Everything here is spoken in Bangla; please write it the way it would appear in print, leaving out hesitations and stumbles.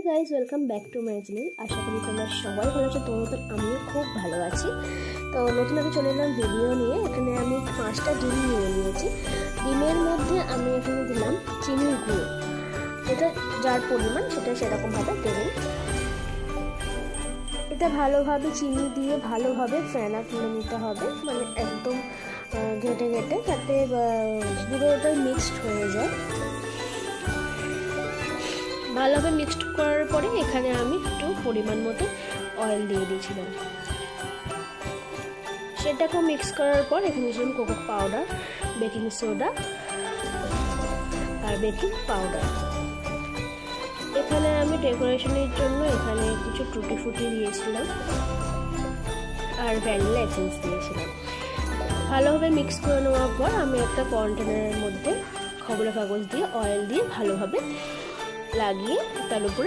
Guys, welcome back to my channel. আশা করি তোমরা সবাই ভালো আছো। তোমার মতন আমিও খুব ভালো আছি। তো নতুন আগে চলে এলাম ভিডিও নিয়ে। এখানে আমি 5টা ডিম নিয়ে নিয়েছি। ডিমের মধ্যে আমি এখানে দিলাম চিনির গুঁড়ো, যেটা যার পরিমাণ সেটা সেরকমভাবে দেবেন। এটা ভালোভাবে চিনি দিয়ে ভালোভাবে ফেনা তুলে নিতে হবে, মানে একদম ঘেটে ঘেটে, যাতে পুরোটাই মিক্সড হয়ে যায়। ভালোভাবে মিক্সড করার পরে এখানে আমি একটু পরিমাণ মতো অয়েল দিয়ে দিয়েছিলাম। সেটাকেও মিক্স করার পর এখানে দিয়েছিলাম কোকো পাউডার, বেকিং সোডা আর বেকিং পাউডার। এখানে আমি ডেকোরেশনের জন্য এখানে কিছু টুটি ফুটি দিয়েছিলাম আর ভ্যানিলা এসেন্স দিয়েছিলাম। ভালোভাবে মিক্স করে নেওয়ার পর আমি একটা কন্টেনারের মধ্যে খবরের কাগজ দিয়ে অয়েল দিয়ে ভালোভাবে লাগিয়ে তার উপরে